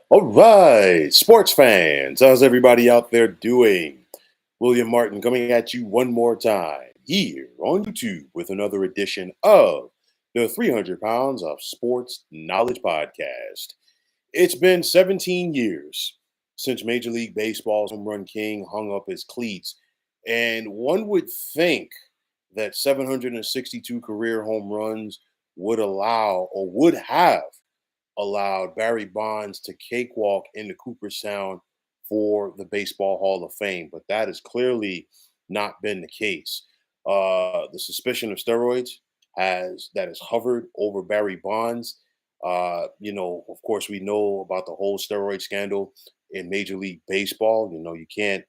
All right, sports fans, how's everybody out there doing? William Martin coming at you one more time here on YouTube with another edition of the 300 Pounds of Sports Knowledge Podcast. It's been 17 years since Major League Baseball's home run king hung up his cleats, and one would think that 762 career home runs would allow or would have allowed Barry Bonds to cakewalk into Cooperstown for the Baseball Hall of Fame, but that has clearly not been the case. The suspicion of steroids has hovered over Barry Bonds. Of course, we know about the whole steroid scandal in Major League Baseball. You can't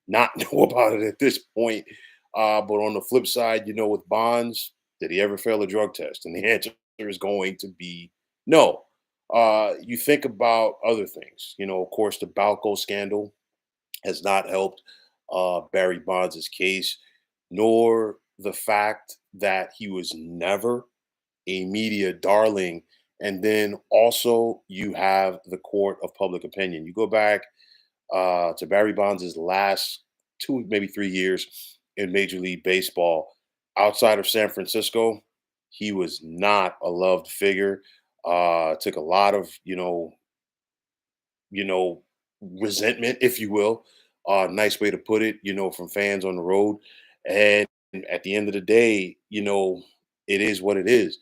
not know about it at this point. But on the flip side, with Bonds, did he ever fail a drug test? And the answer is going to be no. You think about other things. Of course, the Balco scandal has not helped Barry Bonds' case, nor the fact that he was never a media darling. And then also you have the court of public opinion. You go back to Barry Bonds' last 2, maybe 3 years in Major League Baseball. Outside of San Francisco, he was not a loved figure. Took a lot of you know resentment, if you will. Nice way to put it. From fans on the road, and at the end of the day, it is what it is.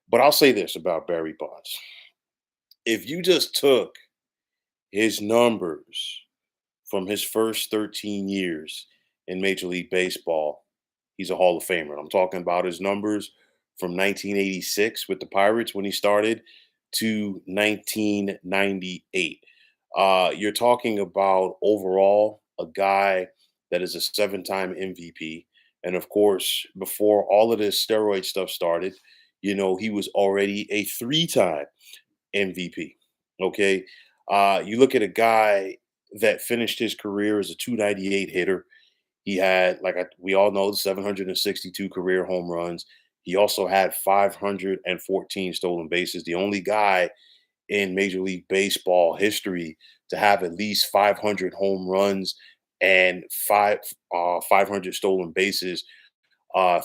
But I'll say this about Barry Bonds: if you just took his numbers from his first 13 years in Major League Baseball, he's a Hall of Famer. I'm talking about his numbers from 1986 with the Pirates when he started to 1998. You're talking about overall a guy that is a 7-time MVP. And of course, before all of this steroid stuff started, he was already a 3-time MVP. Okay. You look at a guy that finished his career as a 298 hitter. He had, we all know, 762 career home runs. He also had 514 stolen bases. The only guy in Major League Baseball history to have at least 500 home runs and 500 stolen bases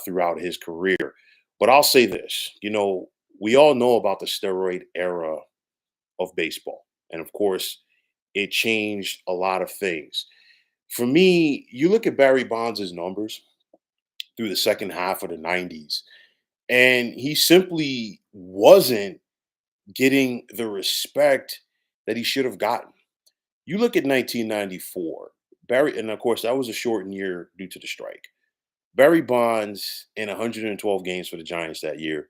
throughout his career. But I'll say this, we all know about the steroid era of baseball. And of course, it changed a lot of things. For me, you look at Barry Bonds' numbers through the second half of the 90s, and he simply wasn't getting the respect that he should have gotten. You look at 1994, Barry, and of course, that was a shortened year due to the strike. Barry Bonds, in 112 games for the Giants that year,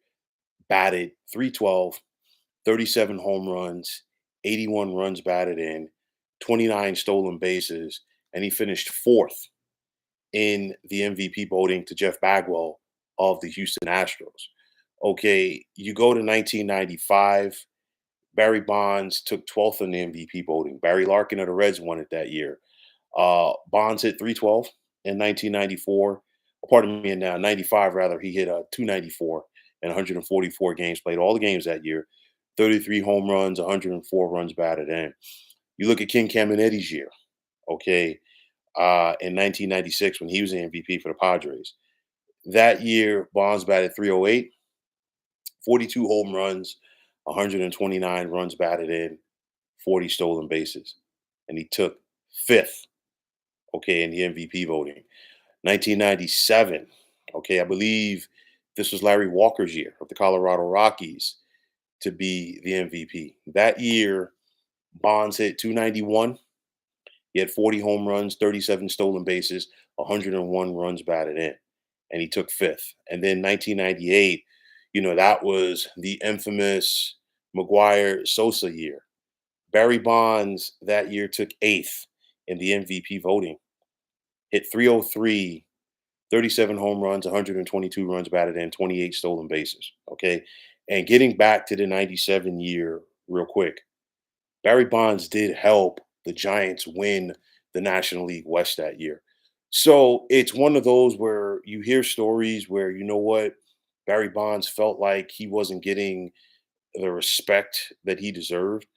batted 312, 37 home runs, 81 runs batted in, 29 stolen bases, and he finished fourth in the MVP voting to Jeff Bagwell of the Houston Astros. Okay, you go to 1995. Barry Bonds took 12th in the MVP voting. Barry Larkin of the Reds won it that year. Bonds hit 312 in 1994. Pardon me, in 95 rather, he hit 294 in 144 games, played all the games that year. 33 home runs, 104 runs batted in. You look at King Caminiti's year, okay, in 1996 when he was the MVP for the Padres. That year, Bonds batted 308, 42 home runs, 129 runs batted in, 40 stolen bases. And he took fifth, okay, in the MVP voting. 1997, okay, I believe this was Larry Walker's year of the Colorado Rockies to be the MVP. That year, Bonds hit 291. He had 40 home runs, 37 stolen bases, 101 runs batted in, and he took fifth. And then 1998, that was the infamous McGuire Sosa year. Barry Bonds that year took eighth in the MVP voting, hit 303, 37 home runs, 122 runs batted in, 28 stolen bases. Okay. And getting back to the 97 year real quick, Barry Bonds did help the Giants win the National League West that year. So it's one of those where you hear stories where, Barry Bonds felt like he wasn't getting the respect that he deserved.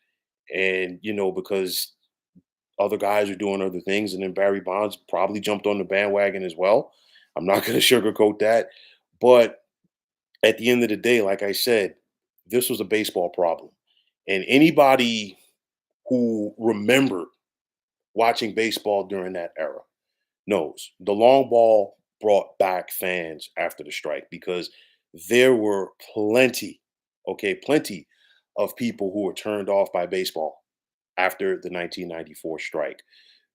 And, because other guys are doing other things, and then Barry Bonds probably jumped on the bandwagon as well. I'm not going to sugarcoat that. But at the end of the day, like I said, this was a baseball problem. And anybody who remembered watching baseball during that era knows the long ball brought back fans after the strike because there were plenty, okay, plenty of people who were turned off by baseball after the 1994 strike.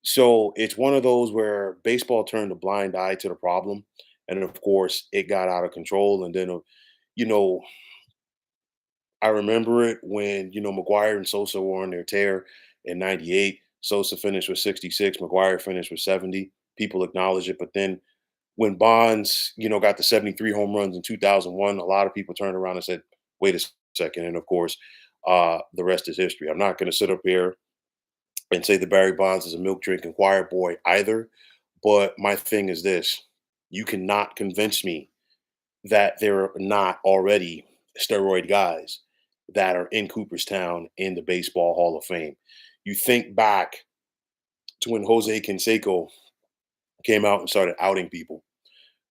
So it's one of those where baseball turned a blind eye to the problem. And of course, it got out of control. And then, you know, I remember it when, McGuire and Sosa were on their tear in 98. Sosa finished with 66, McGuire finished with 70. People acknowledge it. But then when Bonds, got the 73 home runs in 2001, a lot of people turned around and said, wait a second. And of course, the rest is history. I'm not going to sit up here and say that Barry Bonds is a milk drinking choir boy either. But my thing is this: you cannot convince me that there are not already steroid guys that are in Cooperstown in the Baseball Hall of Fame. You think back to when Jose Canseco came out and started outing people.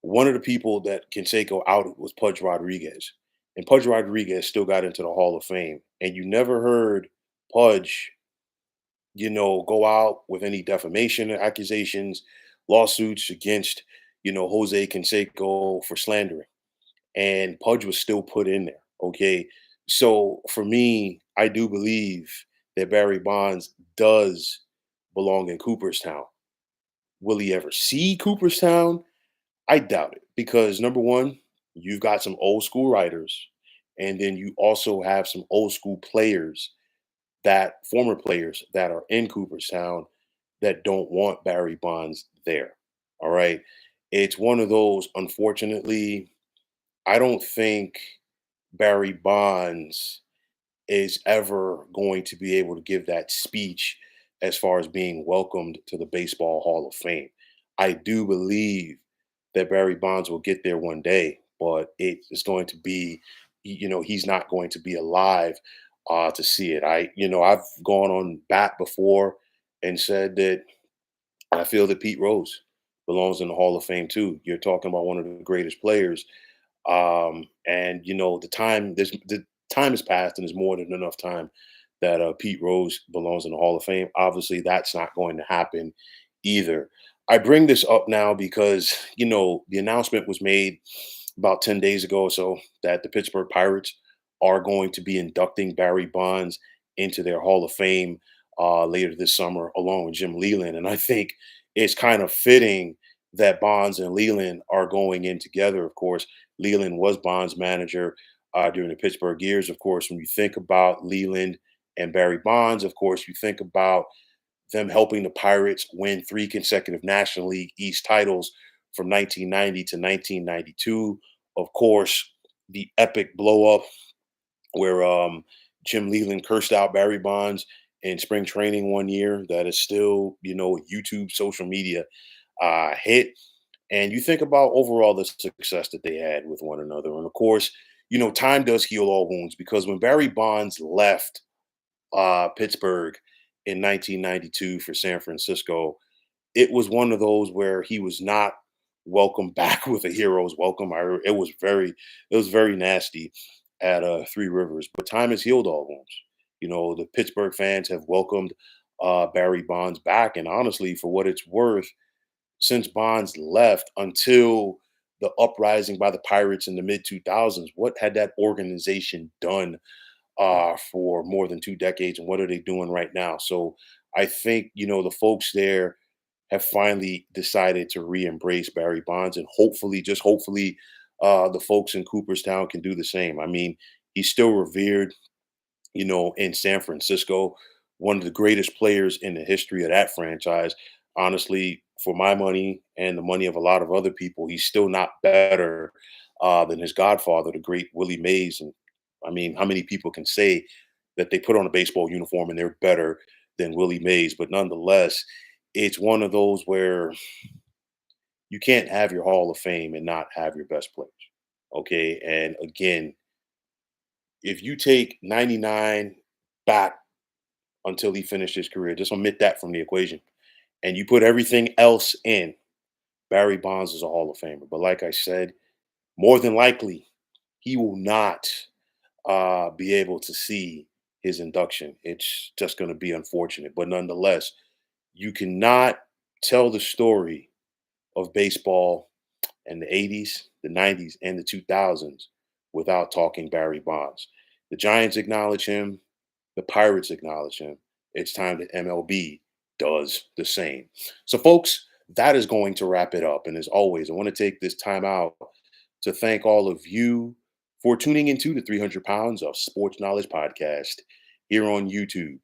One of the people that Canseco outed was Pudge Rodriguez. And Pudge Rodriguez still got into the Hall of Fame. And you never heard Pudge, go out with any defamation accusations, lawsuits against, Jose Canseco for slandering. And Pudge was still put in there. Okay. So for me, I do believe that Barry Bonds does belong in Cooperstown. Will he ever see Cooperstown? I doubt it because number one, you've got some old school writers, and then you also have some old school players that former players that are in Cooperstown that don't want Barry Bonds there. All right. It's one of those, unfortunately, I don't think Barry Bonds is ever going to be able to give that speech as far as being welcomed to the Baseball Hall of Fame. I do believe that Barry Bonds will get there one day, but it is going to be, he's not going to be alive to see it. I've gone on bat before and said that I feel that Pete Rose belongs in the Hall of Fame too. You're talking about one of the greatest players, and the time has passed, and there's more than enough time that Pete Rose belongs in the Hall of Fame. Obviously, that's not going to happen either. I bring this up now because the announcement was made about 10 days ago or so that the Pittsburgh Pirates are going to be inducting Barry Bonds into their Hall of Fame later this summer, along with Jim Leland. And I think it's kind of fitting that Bonds and Leland are going in together. Of course, Leland was Bonds' manager during the Pittsburgh years. Of course, when you think about Leland and Barry Bonds, of course, you think about them helping the Pirates win three consecutive National League East titles from 1990 to 1992. Of course, the epic blow up where Jim Leland cursed out Barry Bonds in spring training one year. That is still, YouTube social media hit. And you think about overall the success that they had with one another. And of course, time does heal all wounds because when Barry Bonds left Pittsburgh in 1992 for San Francisco, it was one of those where he was not welcomed back with a hero's welcome. It was very nasty at Three Rivers, but time has healed all wounds. The Pittsburgh fans have welcomed Barry Bonds back, and honestly, for what it's worth, since Bonds left until the uprising by the Pirates in the mid 2000s, what had that organization done for more than 2 decades, and what are they doing right now? So I think the folks there have finally decided to re-embrace Barry Bonds, and hopefully, just hopefully, the folks in Cooperstown can do the same. I mean, he's still revered, in San Francisco, one of the greatest players in the history of that franchise. Honestly, for my money and the money of a lot of other people, he's still not better than his godfather, the great Willie Mays. And I mean, how many people can say that they put on a baseball uniform and they're better than Willie Mays? But nonetheless, it's one of those where you can't have your Hall of Fame and not have your best players. Okay. And again, if you take 99 back until he finished his career. Just omit that from the equation. And you put everything else in, Barry Bonds is a Hall of Famer. But like I said, more than likely, he will not be able to see his induction. It's just going to be unfortunate. But nonetheless, you cannot tell the story of baseball in the 80s, the 90s, and the 2000s without talking Barry Bonds. The Giants acknowledge him, the Pirates acknowledge him. It's time that MLB does the same. So, folks, that is going to wrap it up. And as always, I want to take this time out to thank all of you for tuning into the 300 Pounds of Sports Knowledge podcast here on YouTube.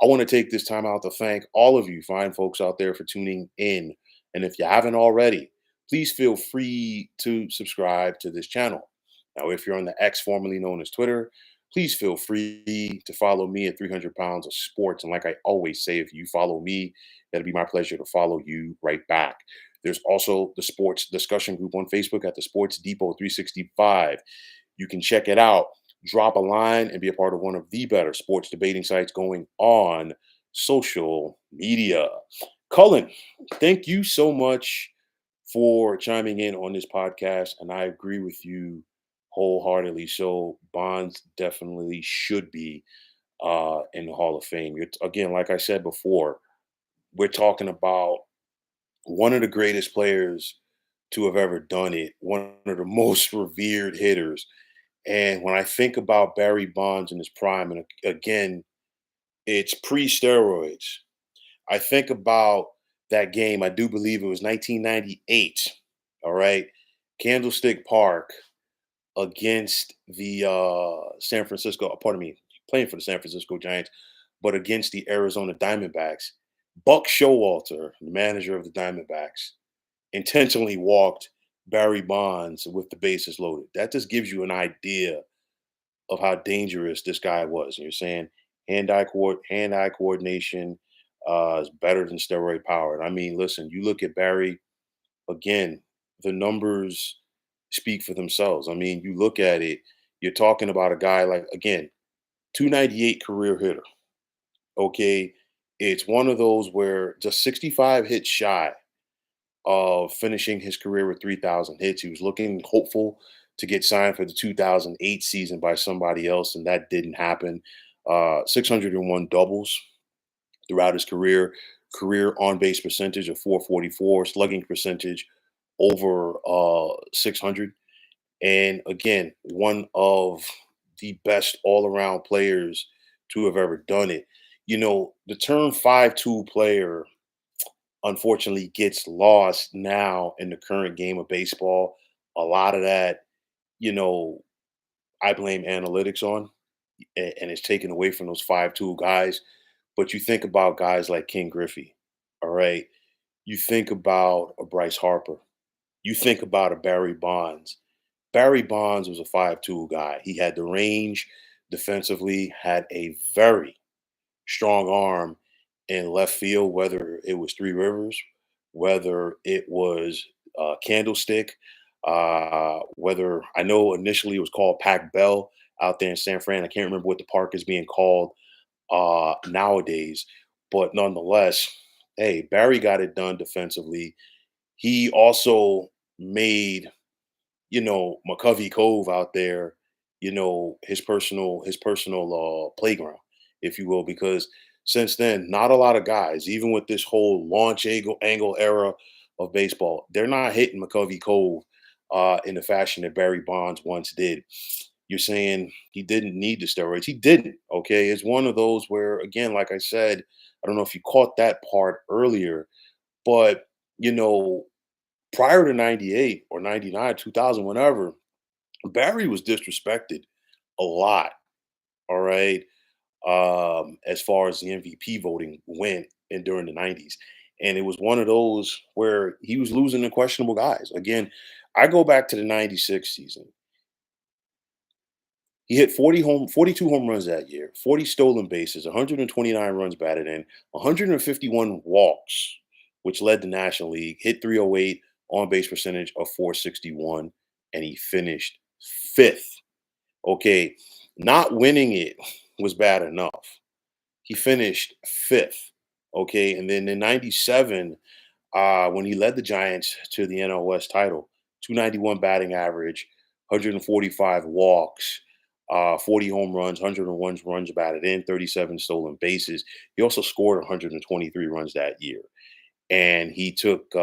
I want to take this time out to thank all of you fine folks out there for tuning in. And if you haven't already, please feel free to subscribe to this channel. Now, if you're on the X, formerly known as Twitter, please feel free to follow me at 300 Pounds of Sports. And like I always say, if you follow me, it'll be my pleasure to follow you right back. There's also the sports discussion group on Facebook at the Sports Depot 365. You can check it out, drop a line, and be a part of one of the better sports debating sites going on social media. Cullen, thank you so much for chiming in on this podcast. And I agree with you wholeheartedly. So Bonds definitely should be in the Hall of Fame. Again, like I said before, we're talking about one of the greatest players to have ever done it, one of the most revered hitters. And when I think about Barry Bonds in his prime, and again, it's pre-steroids. I think about that game. I do believe it was 1998. All right, Candlestick Park against the San Francisco. Pardon me, playing for the San Francisco Giants, but against the Arizona Diamondbacks. Buck Showalter, the manager of the Diamondbacks, intentionally walked Barry Bonds with the bases loaded. That just gives you an idea of how dangerous this guy was. And you're saying hand-eye coordination is better than steroid power. And I mean, listen, you look at Barry again, the numbers speak for themselves. I mean, you look at it, you're talking about a guy like, again, 298 career hitter. Okay. It's one of those where just 65 hits shy of finishing his career with 3,000 hits. He was looking hopeful to get signed for the 2008 season by somebody else, and that didn't happen. 601 doubles throughout his career on base percentage of 444, slugging percentage over 600. And again, one of the best all around players to have ever done it. You know, the term 5 tool player unfortunately gets lost now in the current game of baseball. A lot of that, you know, I blame analytics on, and it's taken away from those 5 tool guys. But you think about guys like King Griffey, all right? You think about a Bryce Harper. You think about a Barry Bonds. Barry Bonds was a 5 tool guy. He had the range defensively, had a very strong arm in left field, whether it was Three Rivers, whether it was Candlestick, whether I know initially it was called Pac Bell out there in San Fran. I can't remember what the park is being called nowadays, but nonetheless, hey, Barry got it done defensively. He also made McCovey Cove out there, his personal playground, if you will, because since then, not a lot of guys, even with this whole launch angle era of baseball, they're not hitting McCovey Cove in the fashion that Barry Bonds once did. You're saying he didn't need the steroids. He didn't. Okay. It's one of those where, again, like I said, I don't know if you caught that part earlier, but, you know, prior to 98 or 99, 2000, whenever, Barry was disrespected a lot. All right. As far as the MVP voting went and during the 90s. And it was one of those where he was losing to questionable guys. Again, I go back to the 96 season. He hit 42 home runs that year, 40 stolen bases, 129 runs batted in, 151 walks, which led the National League, hit 308 on base percentage of 461, and he finished fifth. Okay, not winning it was bad enough. he finished fifth. Okay, and then in '97, when he led the Giants to the NL West title, 291 batting average, 145 walks, 40 home runs, 101 runs batted in, 37 stolen bases. He also scored 123 runs that year, and he took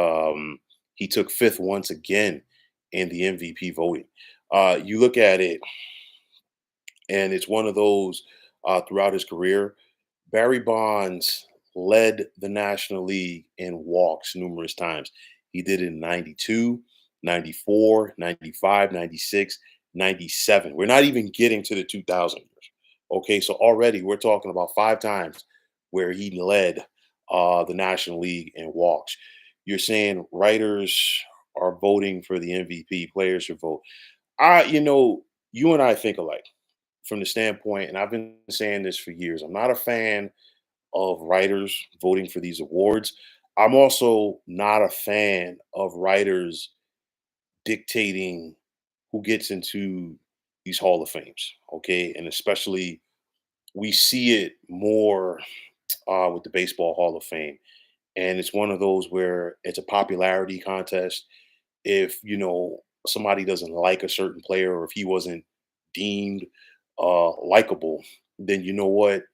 fifth once again in the MVP voting. You look at it, and it's one of those throughout his career. Barry Bonds led the National League in walks numerous times. He did it in 92, 94, 95, 96, 97. We're not even getting to the 2000 years. Okay, so already we're talking about five times where he led the National League in walks. You're saying writers are voting for the MVP, players should vote. You and I think alike from the standpoint, and I've been saying this for years. I'm not a fan of writers voting for these awards. I'm also not a fan of writers dictating who gets into these Hall of Fames. Okay, and especially we see it more with the Baseball Hall of Fame, and it's one of those where it's a popularity contest. If somebody doesn't like a certain player, or if he wasn't deemed likable, then you know what,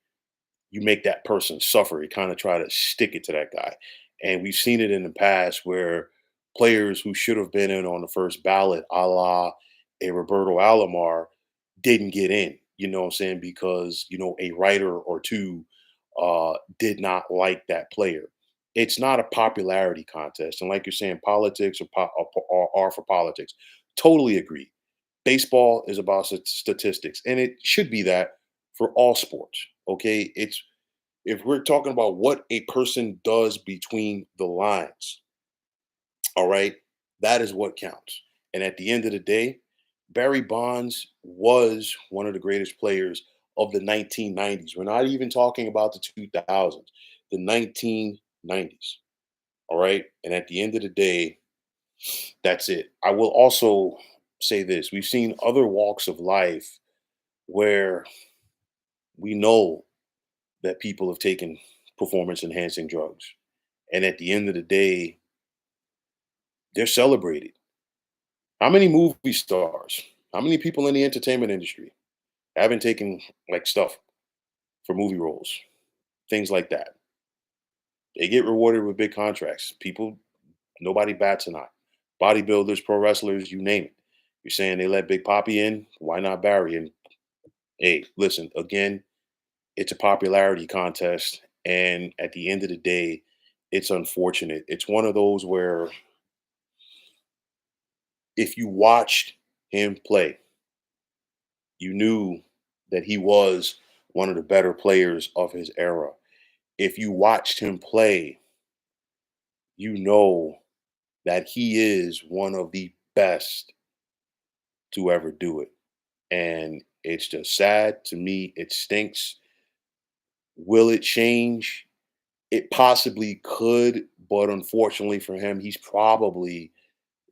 you make that person suffer. You kind of try to stick it to that guy. And we've seen it in the past where players who should have been in on the first ballot, a la a Roberto Alomar, didn't get in. You know what I'm saying? Because, a writer or two did not like that player. It's not a popularity contest. And like you're saying, politics are for politics. Totally agree. Baseball is about statistics, and it should be that for all sports. Okay, it's if we're talking about what a person does between the lines, all right, that is what counts. And at the end of the day, Barry Bonds was one of the greatest players of the 1990s. We're not even talking about the 2000s, the 1990s. All right. And at the end of the day, that's it. I will also say this: we've seen other walks of life where we know that people have taken performance enhancing drugs. And at the end of the day, they're celebrated. How many movie stars, how many people in the entertainment industry haven't taken like stuff for movie roles, things like that? They get rewarded with big contracts. People, nobody bats an eye. Bodybuilders, pro wrestlers, you name it. You're saying they let Big Poppy in, why not Barry? And hey, listen, again, it's a popularity contest. And at the end of the day, it's unfortunate. It's one of those where if you watched him play, you knew that he was one of the better players of his era. If you watched him play, you know that he is one of the best to ever do it. And it's just sad to me. It stinks. Will it change? It possibly could, but unfortunately for him, he's probably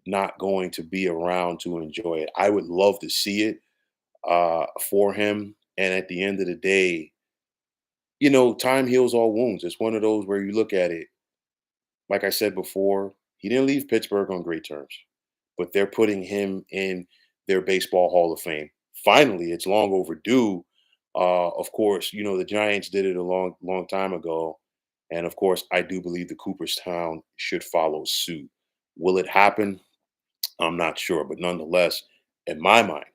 not going to be around to enjoy it. I would love to see it for him. And at the end of the day, time heals all wounds. It's one of those where you look at it, like I said before, he didn't leave Pittsburgh on great terms, but they're putting him in their baseball Hall of Fame. Finally, it's long overdue. Of course, the Giants did it a long, long time ago. And of course, I do believe the Cooperstown should follow suit. Will it happen? I'm not sure. But nonetheless, in my mind,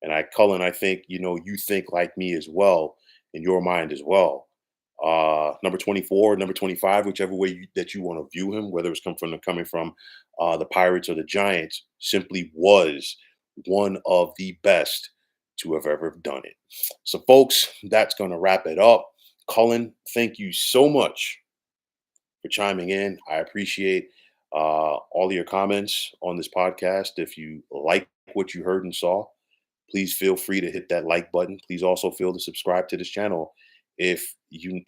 and Cullen, I think, you think like me as well, in your mind as well. Number 24, number 25, whichever way that you want to view him, whether it's coming from the Pirates or the Giants, simply was one of the best to have ever done it. So, folks, that's going to wrap it up. Cullen, thank you so much for chiming in. I appreciate all of your comments on this podcast. If you like what you heard and saw, please feel free to hit that like button. Please also feel to subscribe to this channel if you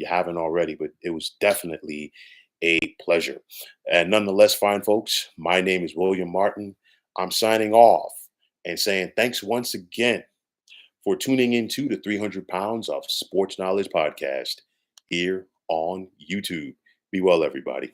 haven't already. But it was definitely a pleasure. And nonetheless, fine folks, my name is William Martin. I'm signing off and saying thanks once again for tuning into the 300 Pounds of Sports Knowledge podcast here on YouTube. Be well, everybody.